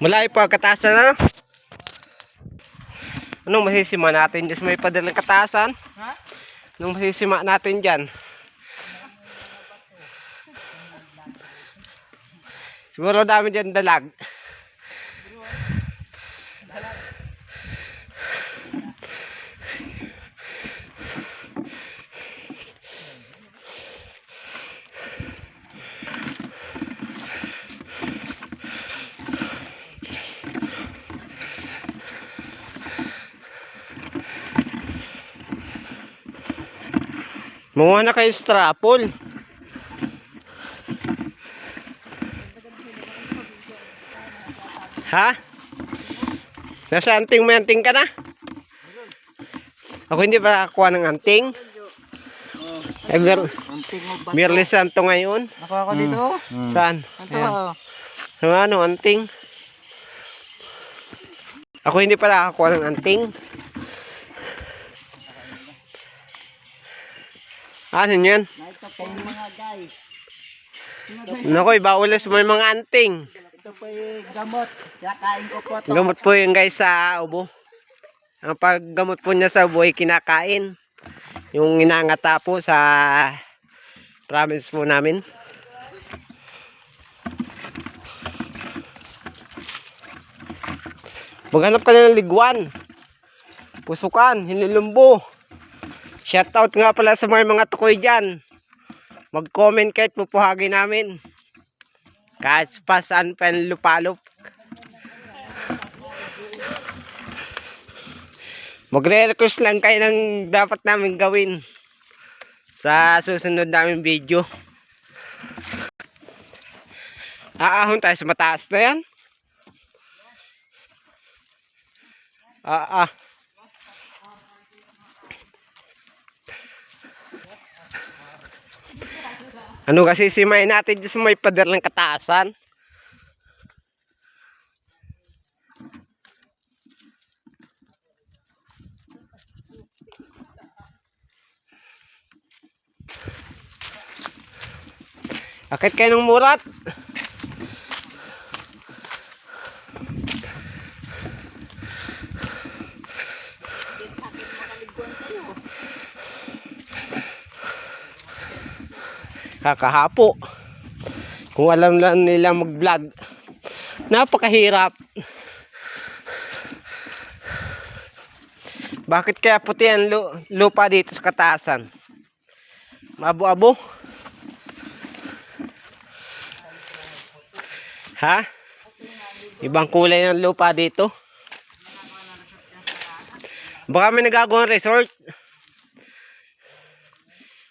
Malayo pa katasan na. Anong masisima natin dyan? May padalang katasan? Ha? Anong masisima natin dyan? Siguro dami dyan dalag. Munguha na kayo strapol. Ha? Nasa anting mo anting ka na? Ako hindi pa nakakuha ng anting. Eh, Mirli Santo ngayon. Ako dito. Saan? Ito. Ayan. So ano, anting? Ako hindi pa nakakuha ng anting. Ano yan? Ito po yung mga guys. Nakoy, bawulas mo yung mga anting. Ito po yung gamot. Kakain ko po ito. Gamot po yung guys sa ubo. Ang paggamot po niya sa ubo ay kinakain. Yung inangata po sa province po namin. Maghanap ka na ng ligwan. Pusukan, hinilumbo. Shoutout nga pala sa mga tukoy dyan. Mag-comment kahit pupuhagi namin. Kahit pasan pa yung lupalop. Magre-request lang kayo ng dapat namin gawin sa susunod namin video. Aahon tayo sa mataas na yan. Ano kasi simain natin dyan sa may pader ng kataasan? Akit kayo ng murat. Kakahapo. Kung alam lang nila mag-vlog. Napakahirap. Bakit kaya puti ang lupa dito sa kataasan? Mabo-abo. Ha? Ibang kulay ng lupa dito. Baka may nagagawang resort.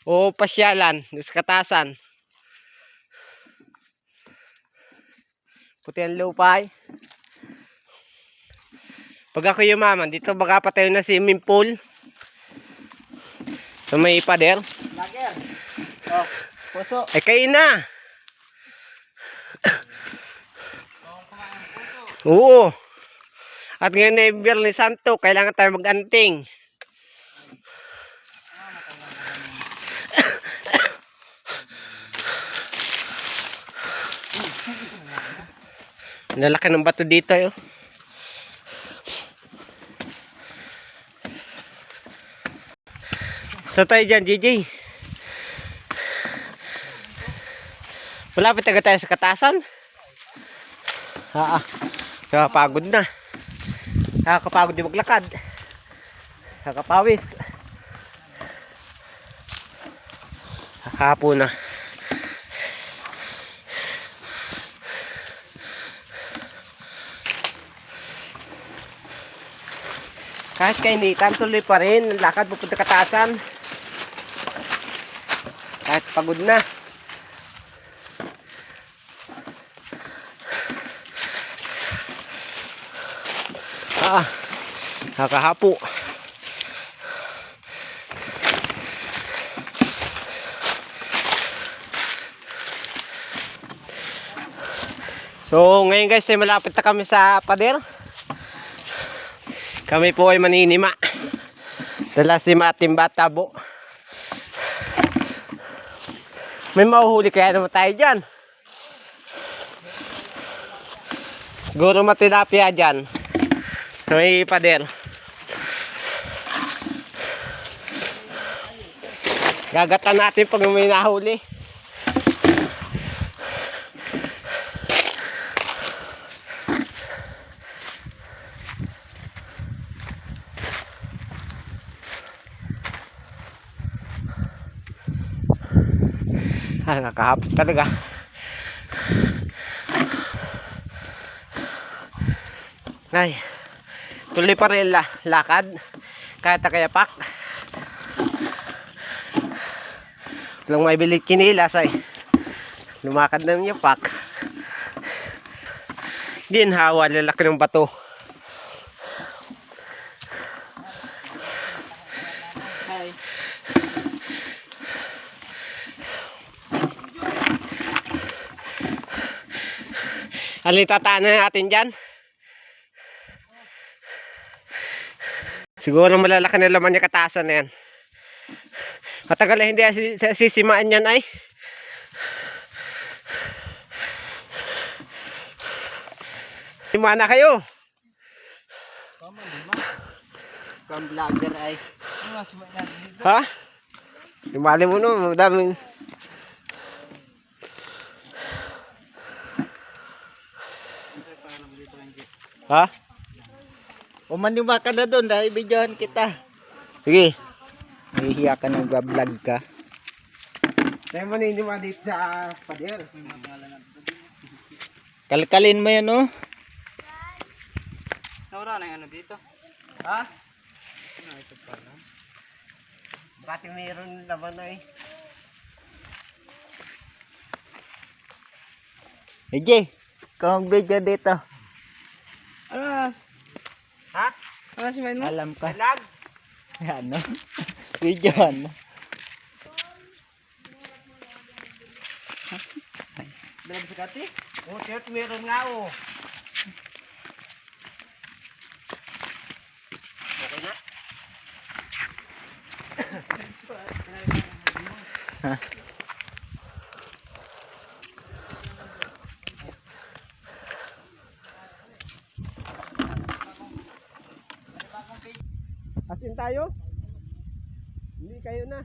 O pasyalan sa katasan. Puti ang lupa eh. Pag ako yumaman, dito baka patayo na swimming pool. So may pader. Lager. Oh, puso. Eh kayo na. Oo. At ngayon na yung Birli Santo, kailangan tayo mag-anting. Lalaki ng bato dito yun. So tayo dyan, JJ. Malapit agad tayo sa katasan. Kakapagod na. Kakapagod yung maglakad. Kakapawis. Kakapo na. Kahit kainitan, tuloy pa rin. Lakad pupunta katasan. Kahit pagod na. Kakahapo. So ngayon guys ay malapit na kami sa pader. Kami po ay maninima. Dala si Mating Batabo. May mahuhuli kaya naman tayo dyan. Siguro matilapia dyan. Sa may pader. Gagatan natin pag may nahuli. Nakahapot talaga. Ay, tuloy pa rin lakad kahit nakayapak. Walang maibili kinilas ay lumakad na ng yapak. Ginhawa, lalaki ng bato. Hi. Alin tataanan natin dyan? Siguro malalaki na laman yung katasan na yan. Matagal na hindi sisimaan yan ay. Simaan na kayo. From vlogger ay. Ha? Imali mo no, daming. Ha? Umaniwa ka na doon dahil videohan kita. Sige. Nahihiya ka nang vlog ka. Tayo mo niniwa dito sa pader. Kalkalin mo yan oh. Nawala na yung ano dito. Ha? Ano ito pala? Bakit mayroon naman ay? EJ, kung video dito. Ano? Ha? Ano si Main mo? Alam ka. Lag? Ano? Videohan. Dalag sa kati? Oo, shirt meron nga oh. Okay na? Ha? Asin tayo? Hindi kayo na.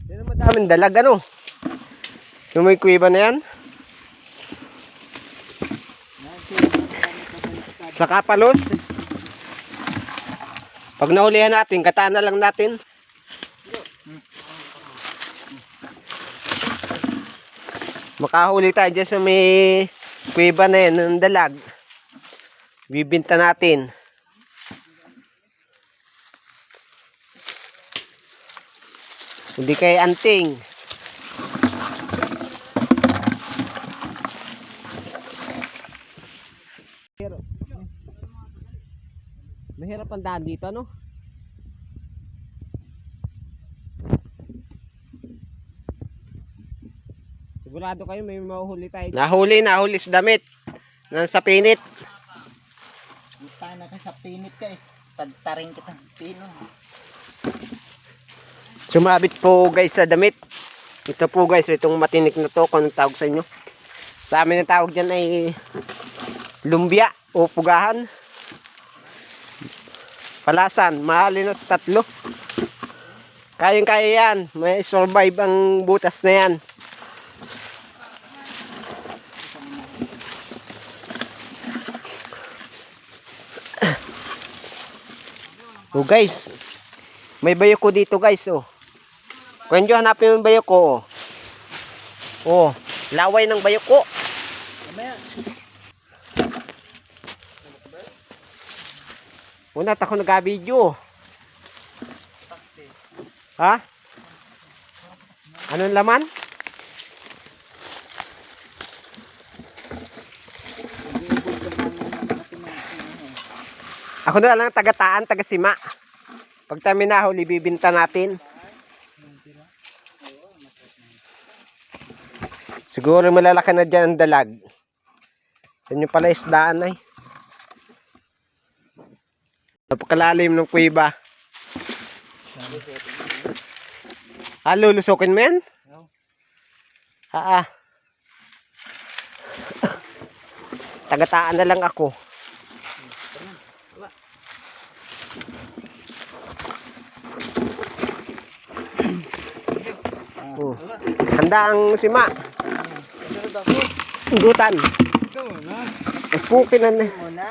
Yan ang madaming dalag ano? Yung may kuiba na yan? Sa kapalos? Pag nahulihan natin, kataan na lang natin. Makahuli tayo dyan sa may kuiba na yan ng dalag. Bibinta natin. Hindi kay anting. Mahirap ang daan dito, no? Sigurado kayo may mahuhuli tayo. Nahuli sa damit. Nasa pinit. Gusta na ka sa pinit ka eh. Tagtaring kita. Pino. Sumabit po guys sa damit. Ito po guys, itong matinik na to. Kung anong tawag sa inyo. Sa amin ang tawag dyan ay lumbia o pugahan. Palasan, mahalin na sa 3. Kayang-kaya yan. May survive ang butas na yan. Oh guys, may bayoko dito guys oh. Kung nyo hanapin yung bayoko oh. Oh, laway ng bayoko. Una ako nag-video. Ha? Anong laman? Ako na lang taga-taan, taga-sima. Pag tayo minahuli, bibinta natin. Siguro malalaki na dyan ang dalag. Yan yung pala isdaan ay. Napakalalim ng kuiba. Lulusukin mo yan? Tagataan na lang ako. Oh. Handa ang sima. Indutan. Ikaw muna. Pukin na. Muna.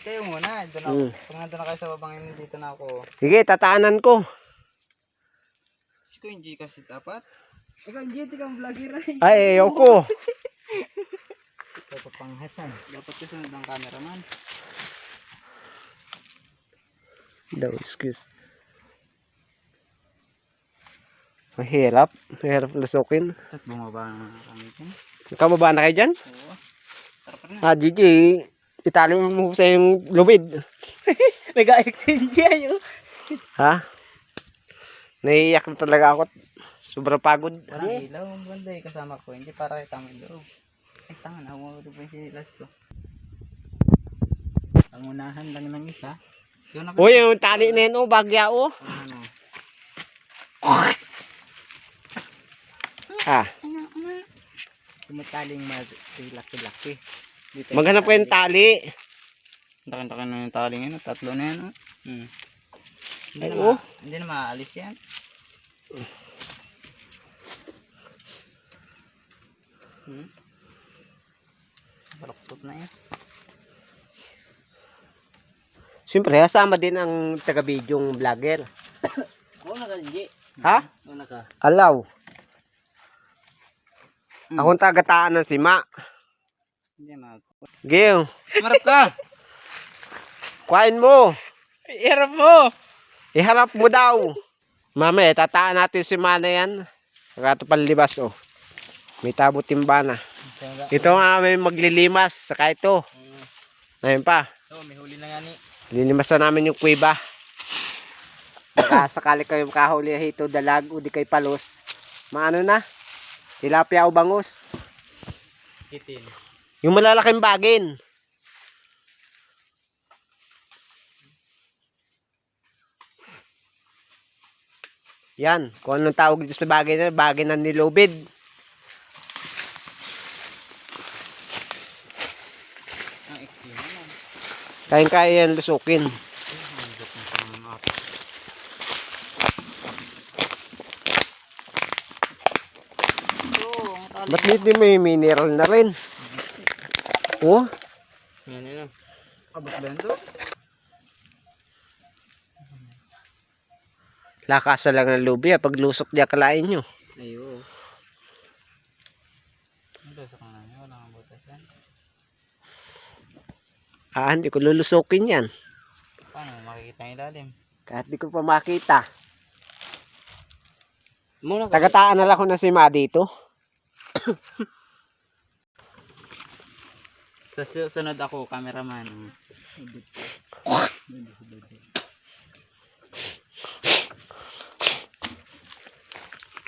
Kayo muna. Doon ako. Pag nandun na kayo sa babangin, dito na ako. Sige, tataanan ko. Ikaw yung G kasi dapat. Ikaw yung G, ikaw ang vlogger ay. Ay, ayoko. Ito panghasan. Dapat kasunod ng cameraman. Daw, excuse. Mahirap. Mahirap lusukin. At bumaba na kami dyan. Kamaba na kayo dyan? Oo. Tara na. Gigi. Itali mo sa yung lubid. Nag-exchange ayo. Ha? Naiiyak na talaga ako. Sobrang pagod. Parang ilaw ang banda eh. Kasama ko. Hindi para kita mo loob. Ay, tanga na. Huwag ko pa yung sinilas ko. Ang unahan lang ng isa. Uy, yung tali na yun, bagya, Ano? Tumataling laki-laki. Maghanap ko yung tali. Laki-laki na yung taling yun. Tatlo na yan. Ay, oh. Hindi na maaalis yan. Baroktot na yan. Siyempre, kasama din ang taga-bidyong vlogger. Oo na ka, G. Ha? Oo na ka. Alaw. Akong tagataan ng sima. Hindi na. Gil, Marap ka! kuhain mo. Iharap mo! Iharap mo daw. Mami, tataan natin si Mana yan. Saka ito palibas, oh. May tabo timba na. Ito nga may maglilimas. Saka ito. Ngayon pa. Oo, may huli na nga ni. Lilimas na namin yung kuiba. Baka sakali kayo makahuli ito dalag o di kay palos. Maano na? Tilapia o bangus. Kitin. Yung malalaking bagin. Yan. Kung anong tawag dito sa bagay na nilubid. Ang iksi na lang. Kaya yan lusukin. Ba't dito may mineral na rin? Oh? Yan yun. Abot ba yan to? Lakasa lang ng lubi pag lusok niya kalain nyo. Ayo. Ito sa kanan niya. Wala kang butas yan. Hindi ko lulusukin yan. Paano makikita ang ilalim? Kahit di ko pa makita. Muna ka. Tagataan na lang ko na si Ma dito. Sa susunod ako, cameraman.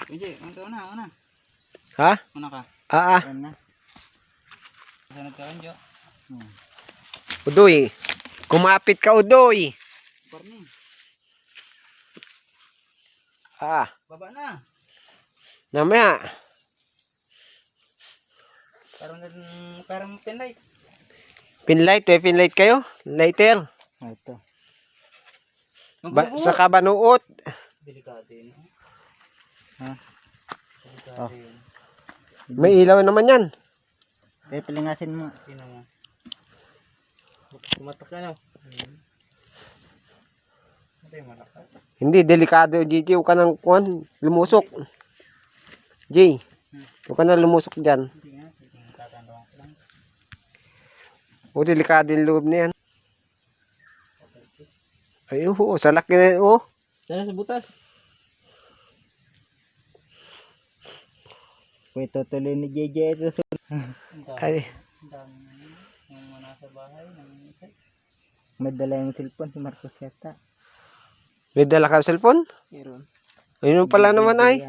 Hindi, una. Ha? Una ka. Una. Susunod ka rin, Jo. Udoy. Kumapit ka, Udoy. Parang. Baba na. Namaya. Parang pinlight. Pinlight. May pinlight kayo? Lighter. Ito. Saka banuot. Delikado yun. Ha? Delikado yun. May ilaw naman yan. Kaya pilingasin mo. Sino mo? Tumatak na no? Ito yung malakas. Hindi, delikado. Gigi, huwag ka nang lumusok. G, huwag ka nang lumusok dyan. Hindi nga. Tatanong ko lang. O, delikado yung loob na yan. Ay, oo, sa laki na yun, oh. Sana sa butas. Pwede tutuloy ni JJ ito. Ay, Ang dami na yun. Yung mga nasa bahay. May dala yung cellphone si Marcos yata. may dala ka cellphone? Meron. Ayun pala naman ay.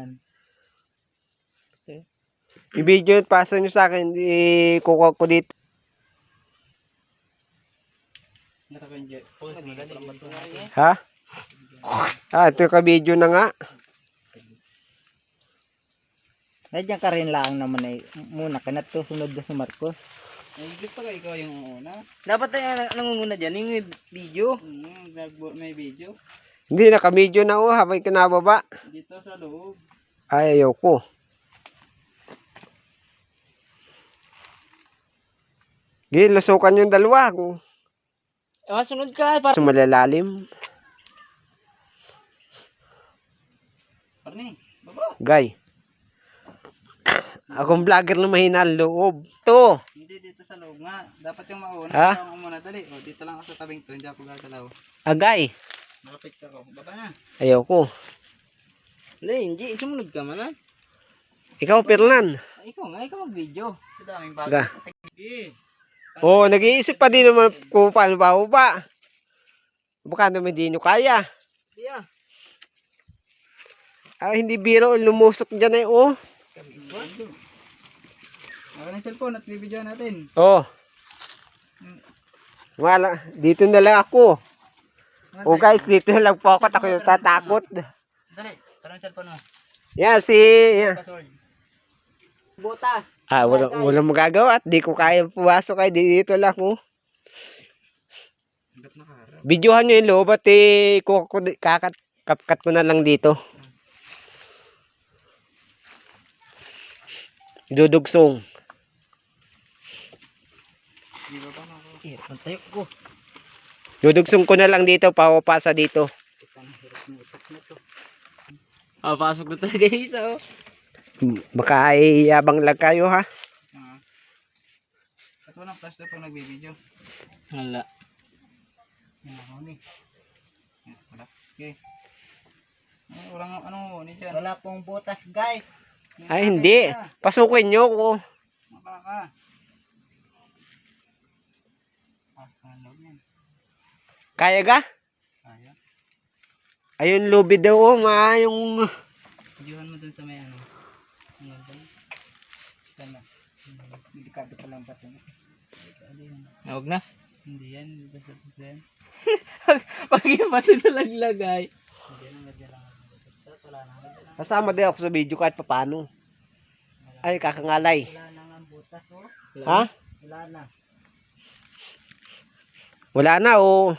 I-video at pasa nyo sa akin. Kukuha ko dito. Ha? Ito yung ka-video na nga. Nandiyan ka rin lang naman eh. Muna ka na to, sunod na si Marcos. Hindi pa ikaw yung una. Dapat tayo nangunguna dyan, yung video. May video. Hindi, naka-video na habang kinababa. Dito sa loob. Ay, ayoko. Sige, lusukan yung dalawa. Kung Sunod ka. Para... malalalim. Parni, baba. Guy. Akong vlogger na mahina ang loob. Ito. Hindi dito sa loob nga. Dapat yung mauna. Ha? Ikaw ang umuna, dali. O, dito lang ako sa tabing to. Hindi ako gagalaw. Agay. Nakapix ako. Baba na. Ayoko. Hindi. Sumunod ka man ha. Ikaw, Perlan. Ikaw nga, ikaw mag-video. Sa daming bago. Ga. Sige. Oo, nag-iisip pa din naman kung paano ba. Baka naman di nyo kaya. Yeah. Hindi biro, lumusok dyan eh, oh. Ako ng cellphone at bibidyo natin. Oh. Wala, dito na lang ako. Oh guys, dito na lang po ako. Ako yung tatakot. Dali. Tara ng cellphone mo. Yan, yan. Password. Butas. Walang magagawa at di ko kaya pumasok ay dito lang ako. Hanggat nakaharap. Videohan nyo yung loob at kakapkat ko na lang dito. Dudugsong. Di ba na ako? Pantayo ko. Dudugsong ko na lang dito, papasa dito. Pasok na talaga isa oh. Baka ay yabang lang kayo ha. At walang plastic pag nagbibideo. Wala. Yan ako ni. Wala. Okay. Walang ano ni dyan. Wala pong butas guys. Ay hindi. Pasukin nyo ko. Maka. Ano yan? Kaya ga? Kaya. Ayun lubid daw oh, yung... Videohan mo dun sa may ano. Ano dun? Sana. Delikado pa lang ba ito? Huwag na. Hindi yan. Basta yan. Pag yung pati nalaglagay. Hindi yan. Medyo lang. Wala na. Kasama din ako sa video kahit papano. Ay, kakangalay. Wala na nga butas oh. Ha? Wala na. Wala na oh.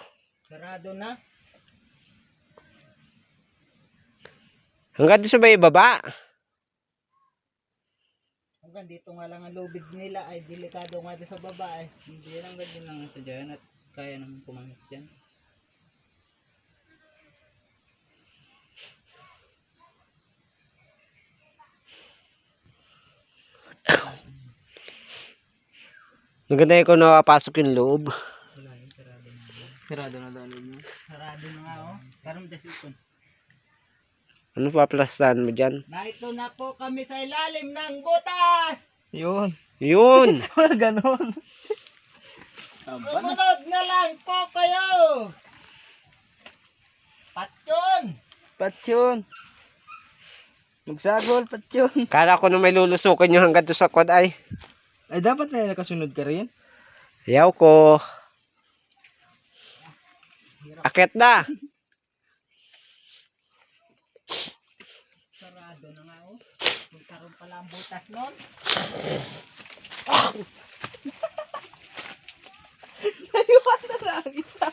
Sarado na. Hanggang doon sa may baba. Hanggang dito nga lang ang lubid nila ay delikado nga doon sa baba eh. Hindi yan. Ang ganyan lang sa dyan. At kaya naman pumangit dyan. Maganda yung kung nakapasok yung loob. Wala yun. Sarado na. Sarado na daw niyo. Sarado na nga oh. Parang dasipon. Ano pa plastan mo dyan? Narito na po kami sa ilalim ng butas. Yun. Yun! Wala ganon. Sumunod na lang po kayo. Patyon. Patyon. Magsagol, patyon. Kala ko na may lulusukin nyo hanggang doon sa quad ay. Ay, dapat na nakasunod ka rin. Ayaw ko. Akit na. Sarado na nga oh. Magkaroon pala ang butas nun. Naiwan na lang isa.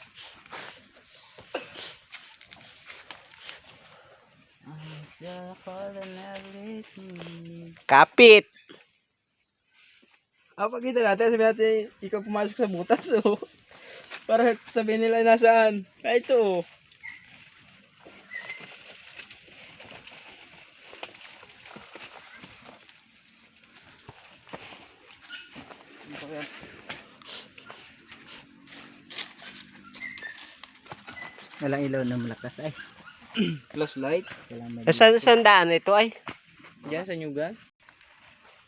Kapit. Pakita natin, sabihin natin, ikaw pumasok sa butas, oh. Para sabihin nila nasaan. Ay, ito, oh. Walang ilaw na malakas ay. Flashlight. Saan daan ito ay? Diyan sa Nyugan.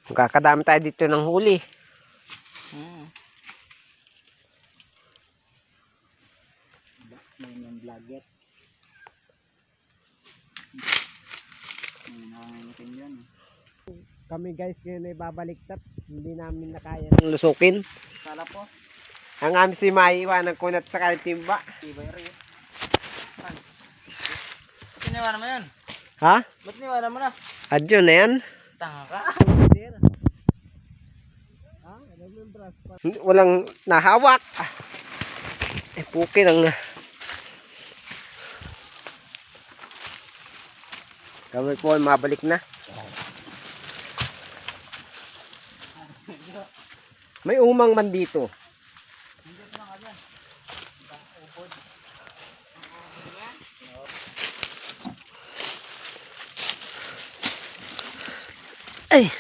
Magkakadami tayo dito ng huli. May ng vlogger. Kami guys ngayon ay babaliktad. Hindi namin na kaya ng lusukin. Kala po. Ang amin si maiwanan ko na sa kanitimba. Iba rin. niwala mo yun? Ha? Ba't niwala mo na? Adyo na yan. Tanga ka. Walang nahawak. Puki lang. Kami po ay mabalik na. May umang man dito. Ay.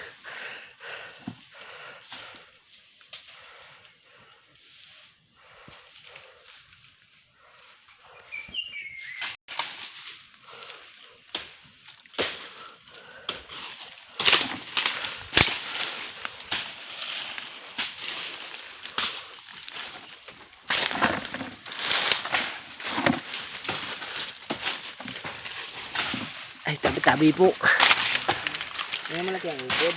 Ay, tabi-tabi po. May malaki ang upod.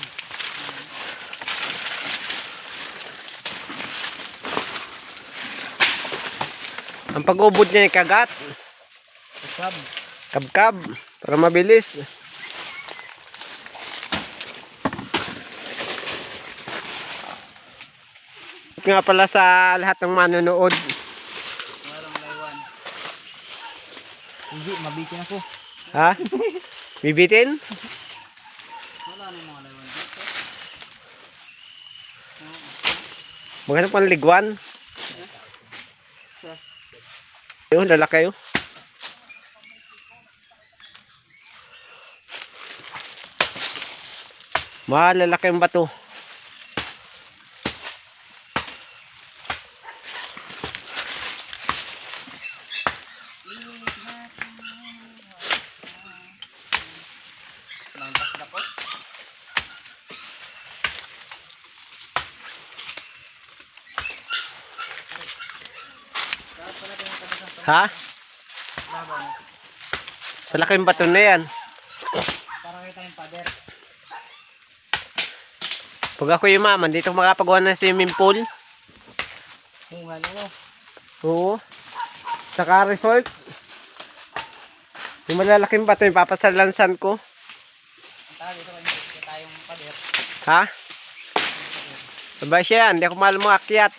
Ang pag-ubod niya ay kagat. Sab. Kabkab. Para mabilis. Nga pala sa lahat ng manonood. Walang laywan. Hindi, mabitin ako. Ha? Bibitin? Wala na yung mga laywan dito. Maghanap pang ligwan. Yun, lalaki yun. Malalaki yung bato. Lantas na po. Ha? Sa laki yung bato na yan. Parang kita yung pader. Pag ako yumaman, dito makapagawa ng swimming pool. Kung ano ko. Oo. Saka resort. Yung malalaking bato yung papasalansan ko. Tara dito kayo tayong pader. Ha? Sabay siya, hindi ako mahal mga akyat.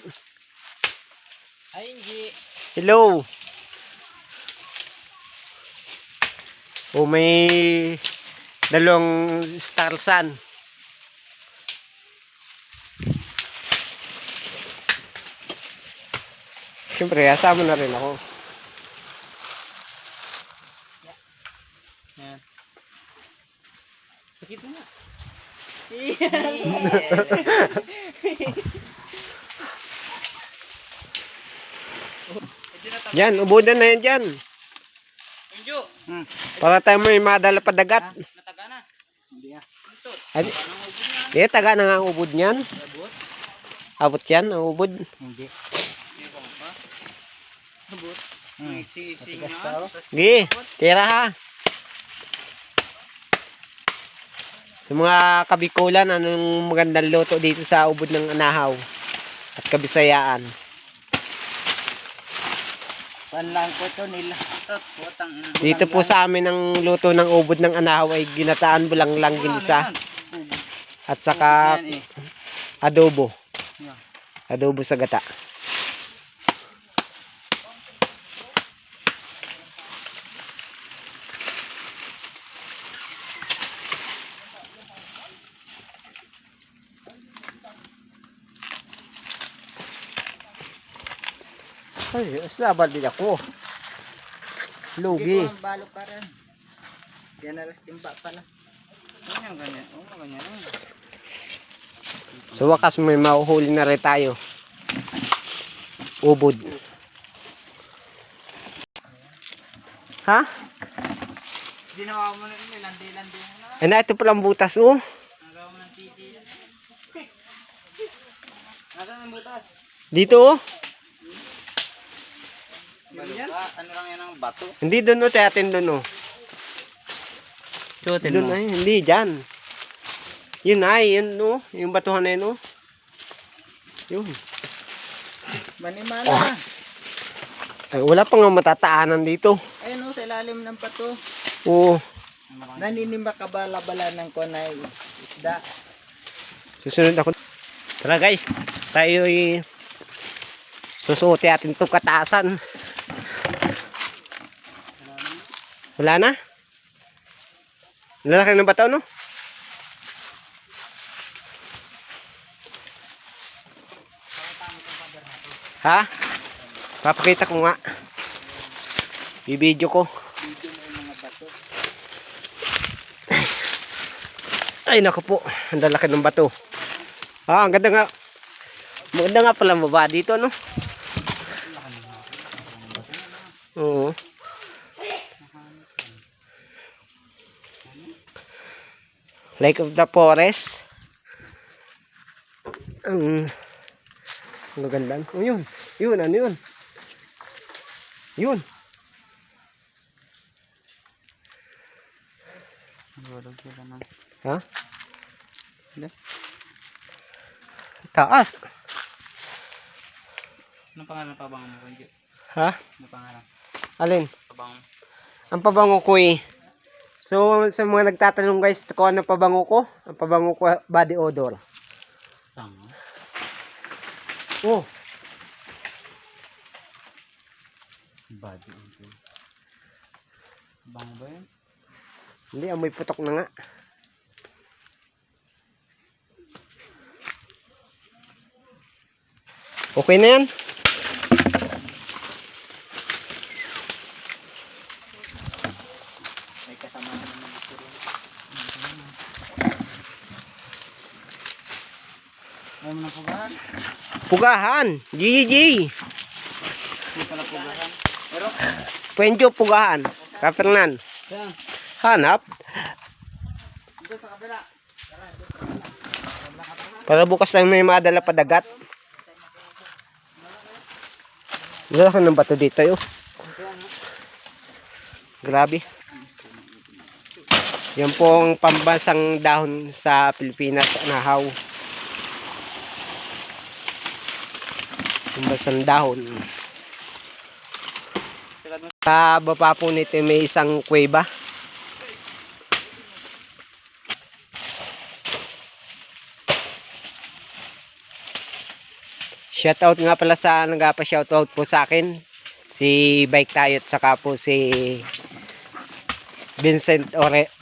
Ay hindi. Hello. O may dalawang star sun. Siyempre, asama na rin ako. Yan. Sakit na. Yan, ubudan na yan dyan. Injo. Para tayo may madala pa dagat. Nataga na. Hindi ah. Ito. Ay, Anong ubod niya? eh, taga na nga ang ubod niyan. Abot? Abot yan, ang ubod. Hindi. Hindi ko pa. Abot. Iksi-iksi nga. Gi, tira ha. Sa mga kabikulan, anong magandang luto dito sa ubod ng Anahaw at Kabisayaan? Panlang ko ito nila. Putang ina. Dito po sa amin ang luto ng ubod ng Anahaw ay ginataan bulanglang ginisa at saka adobo. Adobo sa gata. Ay, sabal din ako. Lugi. Balok ka rin. Yan na lang, timba pala. Ganyan, ganyan. Oo, ganyan. Sa wakas may mahuhuli na rin tayo. Ubod. Ha? Ginawa mo na yun, landi-landi mo na. Ay na, ito palang butas oh. Nagawa mo ng titi. Nasaan ang butas? Dito oh. Ano lang yan ang bato? Hindi doon oh, tiyatin doon oh. Suotin Doon ay, hindi dyan. Yun ay, yun oh. Yung batuhan na yun oh. Yun. Manimala na. Ay, wala pa nga matataanan dito. Ayun o, sa ilalim ng bato. Oo. Naninimba ka bala-bala ng kunay isda. Susunod ako. Tara guys, tayo'y susuoti atin itong kataasan. Wala na? Lalaki ng bato, no? Ha? Papakita ko nga. I-video ko. Video mo yung mga bato. Ay naku po, ang lalaki ng bato. Ah, ang ganda nga. Maganda nga pala baba dito, no? Oo. Lake of the Forest. Ang maganda. Oh, yun. Yun, ano yun? Yun. Ha? Taas. Anong pangalan pa bang mo? Ha? Anong pangalan? Alin? Pabang. Ang pabango ko eh. So, sa mga nagtatanong guys, kung ano pabango ko? Ang pabango ko, body odor. Tama. Oh, Body odor. Bang ba yun? hindi, amoy putok na nga. Okay na yan. May kasama naman ng bato rin. Ayaw mo na pugahan? Pugahan. GG. Hindi pala pugahan. Pero, Pwenjo pugahan. Kapernan. yan. Hanap. Dito sa kabila. Para bukas lang may madala pa dagat. Lalaki ng bato dito yun. Grabe. Yan po ang pambansang dahon sa Pilipinas, nahaw. Pambansang dahon. Sa baba po nito may isang kuweba. Shoutout nga pala sa nagpa-shoutout po sa akin. Si Bike Tayo at saka po si Vincent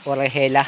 Orejela.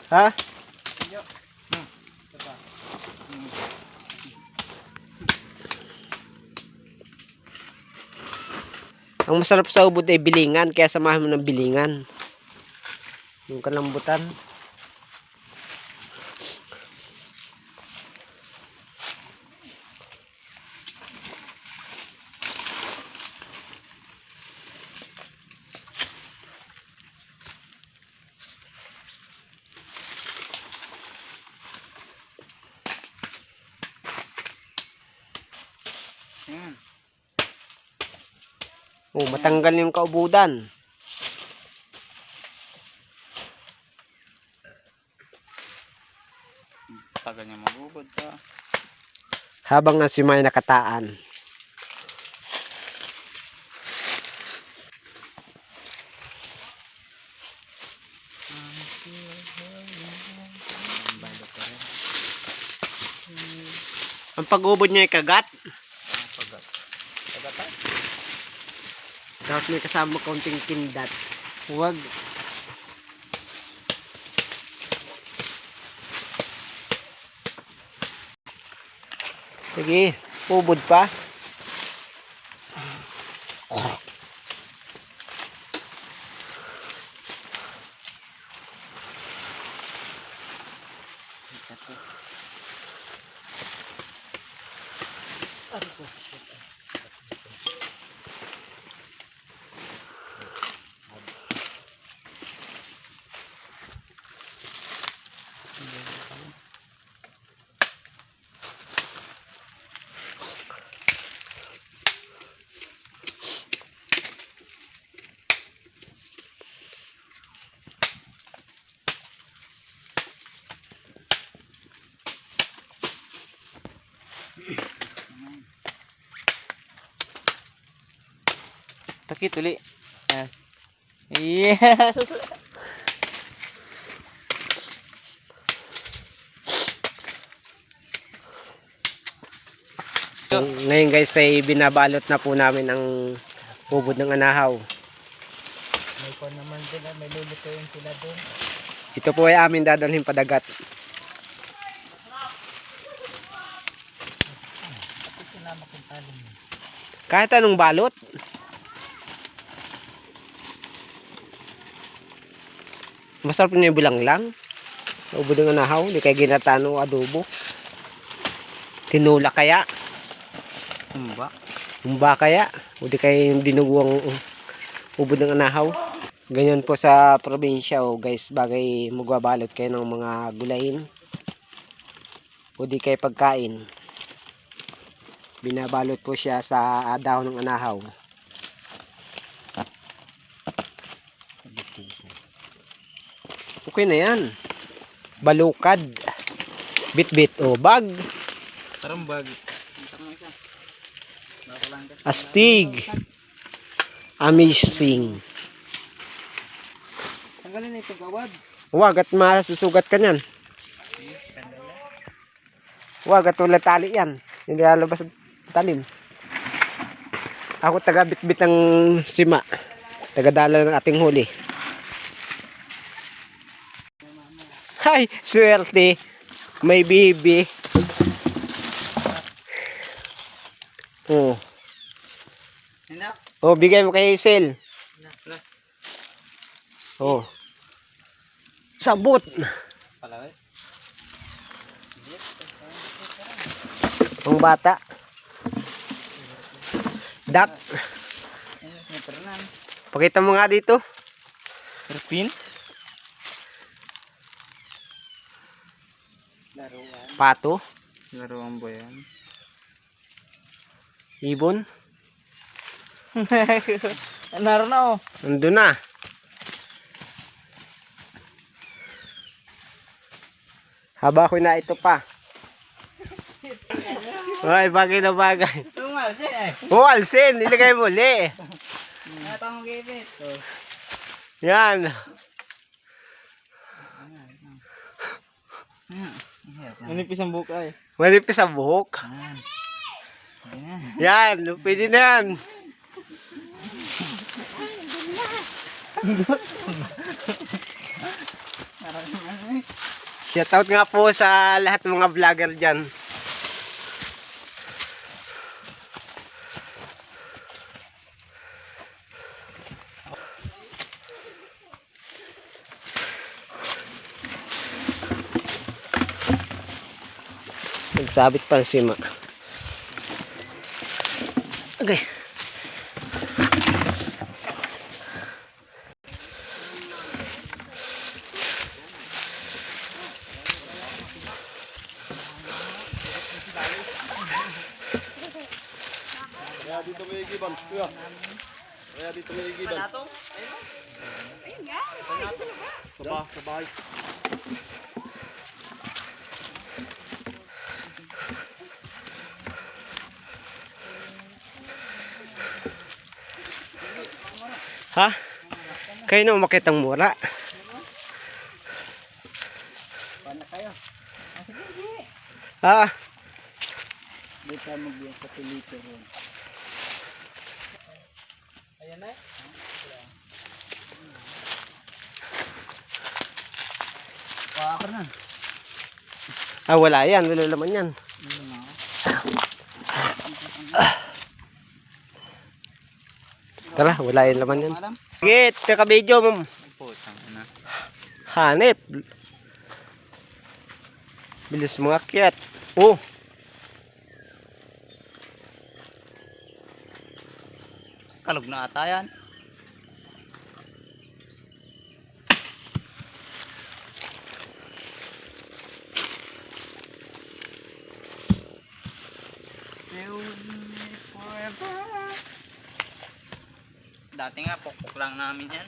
Ha? Ang masarap sa ubod ay bilingan, kaya samahan mo ng bilingan. Yung kalambutan. Yan. Oh, matanggal yung kaubudan. Tagal niya magugod pa. Habang nga si May nakataan. Balot pa rin. Ang pag-ubod niya ay kagat. Pagat. Pagatan. Tapos may kasama konting kindat. Huwag. Sige, ubod pa. Pakit uli. Yan. Yes. Ngayon guys ay binabalot na po namin ang ubod ng anahaw. May kon naman sila, may lulutuin sila doon. Ito po ay amin dadalhin padagat. Ako sinama kong talong. Kahit anong balot. Masarap niya yung bilang lang. Ubod ng anahaw, hindi kaya ginatano o adobo. Tinula kaya. Humba. Humba kaya. O di kaya yung dinuguang ubod ng anahaw. Ganyan po sa probinsya o guys, bagay magbabalot kayo ng mga gulayin. O di kaya pagkain. Binabalot po siya sa dahon ng anahaw. Okay na yan. Balukad. Bit-bit o bag. Tarambag. Astig. Amazing. Tanggalin na itong gawad. Huwag at masusugat ka niyan. Huwag at wala tali yan. Hindi lalabas ang talim. Ako taga bit-bit ng sima. Taga dala ng ating huli. Hay, swerte. May bibi. Oh. Hindi. Oh, bigay mo kay Hazel. Oh. Sabot. Palawit. Ang bata. Dak. Pakita mo nga dito. Terpin. Pato. Laruan ba yan? Ibon. Naroon na oh. Nandun na. Haba ko na ito pa. Ay, bagay na bagay. Tumalsin eh. Oh, alsin. Ilagay mo uli. Natang gipit. Yan. Manipis ang buka eh. Manipis ang buhok. Yan. Pwede na yan. Shoutout nga po sa lahat ng mga vlogger dyan. Nagsabit pa ang sima. Okay. Kaya dito may igiban. Kaya dito may igiban. Sa bahay. Ha? Kayo na umakit ang mura. Paano kayo? Ha? Hindi tayo magbiyak sa pilito ron. Ayan na. Ako na. Ah, wala yan. Wala laman yan. Tara, wala yan laman yan. Madam? Git, kaka-video, ma'am. Putang ina. Hanip. Bilis mga kiyat. Oh. Kalog na ata yan. Dati nga pokpok lang namin yan.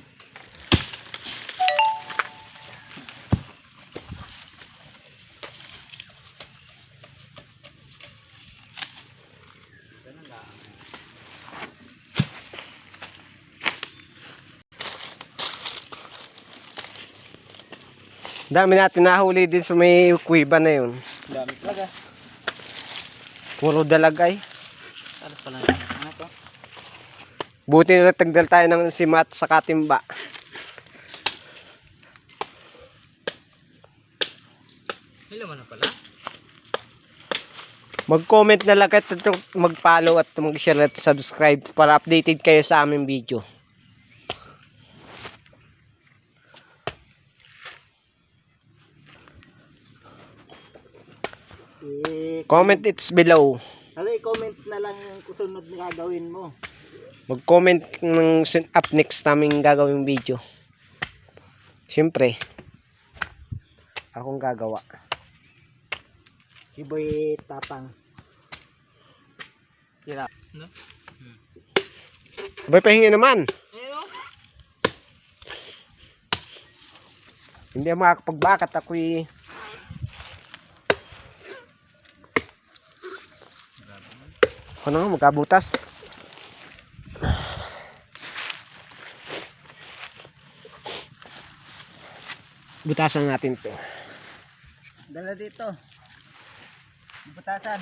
Dami natin nahuli din sa may kuiba na yun. Dami talaga. Puro dalagay. Ano pala yun? Ano to? Buti na tagdal tayo ng simat sa katimba. May laman na pala. Mag-comment na lang at mag-follow at mag-share at subscribe para updated kayo sa aming video. Comment it's below. Comment na lang yung kusunod na gagawin mo. Mag-comment ng up next naming gagawing video. Siyempre, akong gagawa. Si Boy Tapang. No? Abay, pahingi naman. Ayun. Hindi ako makakapagbakat. Ako'y ako na nga, magkabutas. Butasan natin to. Dala dito. Butasan.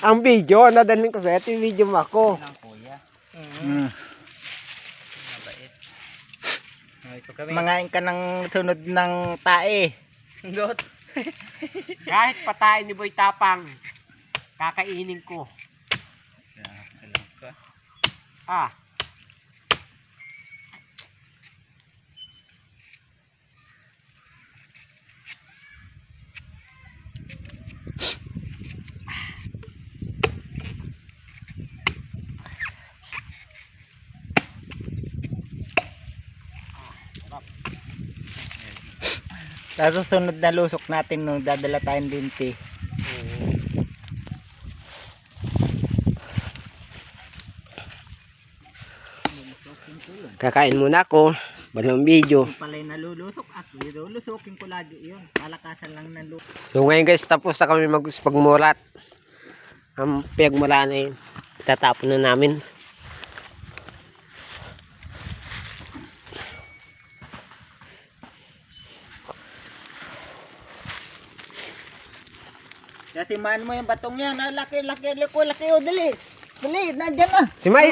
Ang video, nadalhin ko sa ito yung video mo ako. Ng kuya. Mabait. Ay, ito kami. Mangain ka ng sunod ng tae. Got. Kahit patayin ni Boy Tapang, kakainin ko. Alam ka. Ah. Sa susunod na lusok natin nung dadala tayong linti. Kakain muna ako. Balang video. Pala'y nalulusok at lulusokin ko lagi yun. Palakasan lang ng lusok. So ngayon guys, tapos na kami magpagmurat. Ang piyagmura na yun. Tatapon na namin. Kasi man mo yung batong yan. Laki, oh, dali. Dali, nandyan na. Si May!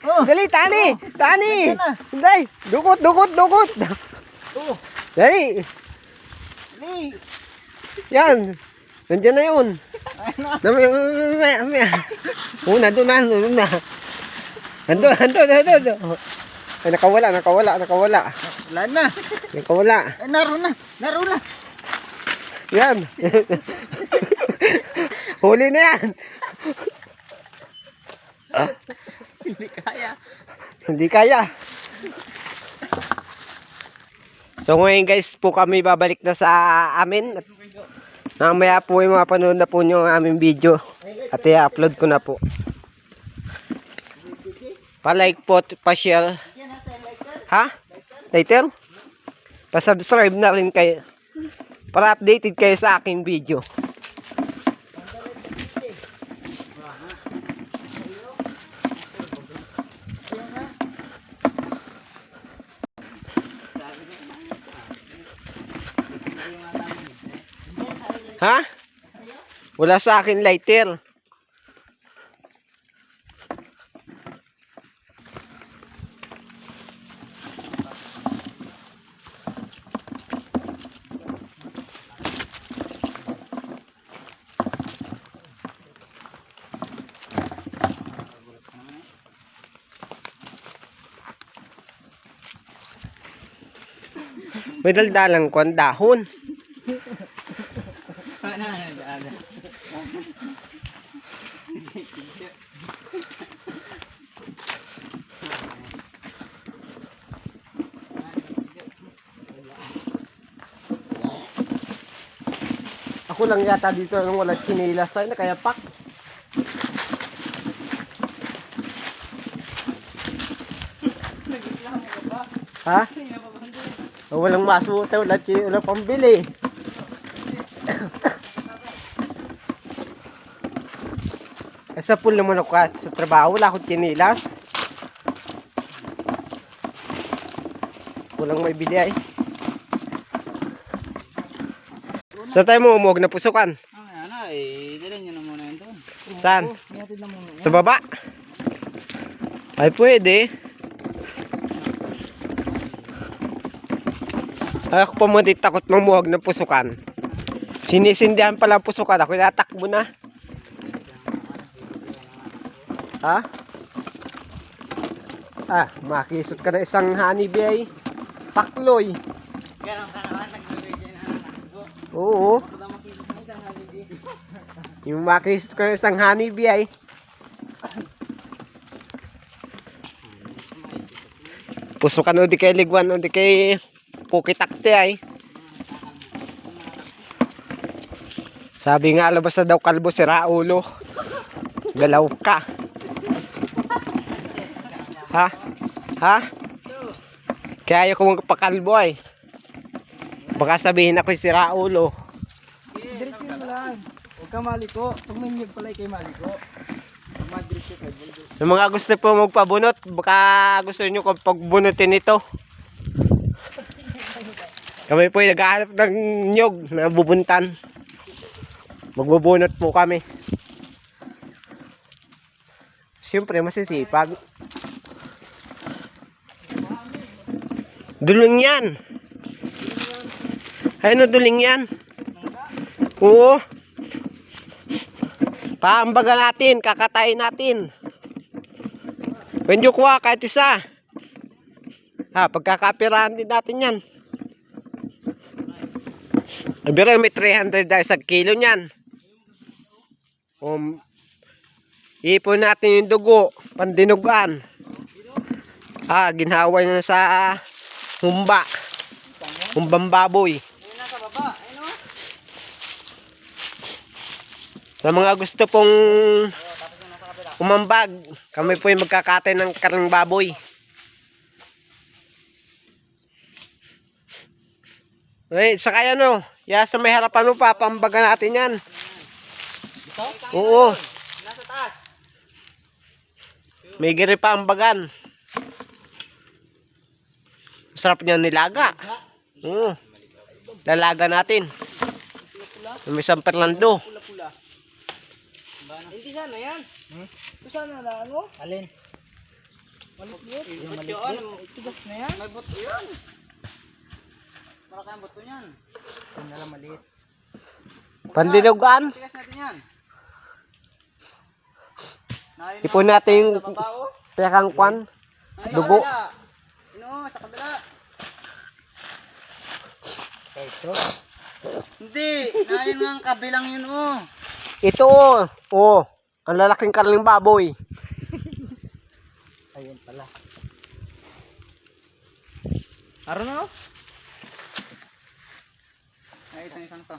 Oh. Dali, tani! Tani! Nandiyan na. Dali! Dukot! Oh, Dali! dali. Yan! Nandiyan na yun. Ano? Nandun na. Nandun. Ay, nakawala. Wala na. Nakawala. Ay, naroon na. Yan. Huli na yan. Hindi kaya. So ngayon guys po kami babalik na sa amin. At mamaya po ay mapanood na po nyo ang aming video. At i-upload ko na po. Pa-like po, pa-share. Ha? Later? Pa-subscribe na rin kayo. Para updated kayo sa aking video. Ha? Wala sa akin lighter. May daldalang ko ang dahon. Ako lang yata dito nung wala chinilas tayo na kaya pak. Ha? Oh, walang masuta, wala pambili. Sa pool naman ako sa trabaho, wala akong chinilas. Walang may bili ay. Saan tayo mo umuog na pusukan? Ano dalhin nyo na muna yun doon. Saan? Ihatid na muna yan. Sa baba? Ay pwede. Ay ako pa mo di takot mamuhag ng pusukan. Sinisindihan pala ang pusukan. Ako natakbo na. Ha? Ah, makisot ka na isang honeybee ay. Pakloy. Ganun ka naman, nagbibigay na anak ko. Oo. Ako na makikita mo isang holiday. Yung makisot ka na isang honeybee ay. Pusukan o di kay ligwan o di kay pukitakte ay. Sabi nga labas na daw kalbo si Raulo. Galaw ka. Ha? Ha? Kaya ayaw ko magpakalbo ay. Baka sabihin ako si Raulo. Diretso mo lang. Huwag ka maliko. Pag may niyog pala kay maliko. Mag-diretso kayo. Sa mga gusto po magpabunot, baka gusto nyo kung pagbunutin ito. Kami po naghahanap ng nyog na bubuntan. Magbubunot po kami. Siyempre masisipag. Duling yan. Ano duling yan? Oo. Paambaga natin, kakatayin natin. Medyo kuha kahit isa. Ha, pagkakapirahan din natin yan. Pero may 300 dahil sa kilo niyan. Ipon natin yung dugo, pandinugan. Ah, ginhaway na sa humba. Humbang baboy. Ayun nasa baba. Ayun o. Sa mga gusto pong umambag, kami po yung magkakatay ng karang baboy. Ay, saka yan o. Sa may harapan mo pa, pambaga natin yan. Ito? Oo. Nasa taas. May giri pa ambagan. Sarap niya nilaga. Oo. Lalaga natin. May San Fernando. Pula-pula. Hindi sana yan. Ito sana na ano? Alin? Malit-lit. Yung malit-lit. Tigas na yan. May buto yan. Maraka ang buto yan. Yung nalang maliit. Pandinugan. Tigas natin yan. Ipon natin yung pekang kwan. Dugo. Ino, sa kabila. Ito. Hindi, nayon nga ang kabilang yun oh. Ito o. Oh. Ang lalaking karling baboy. Ayun pala. Aro na oh. Ay, isang to.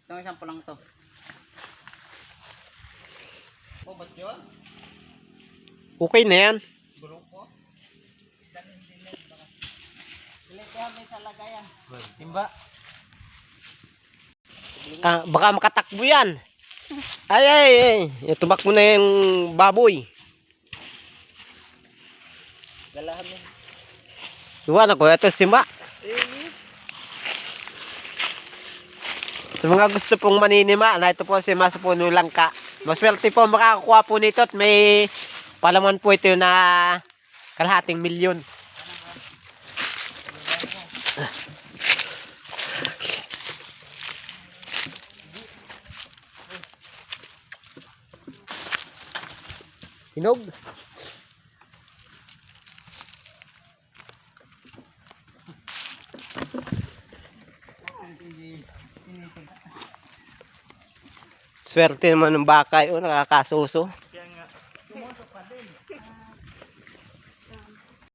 Isang pulang to. Oh, ba't yun? Okay na yan. Bulong ko. Sila ko may salagayan. Timba. Ah, baka makatakbo yan. Ay. Tumak mo na yung baboy. Galahan mo. Iwan ako. Ito simba. Sa mga gusto pong maninima, na ito po si Mas Puno Langka. Maswerte po makakakuha po nito at may palaman po ito na kalahating milyon. Hinog. Swerte naman ng baka yun, nakakasuso.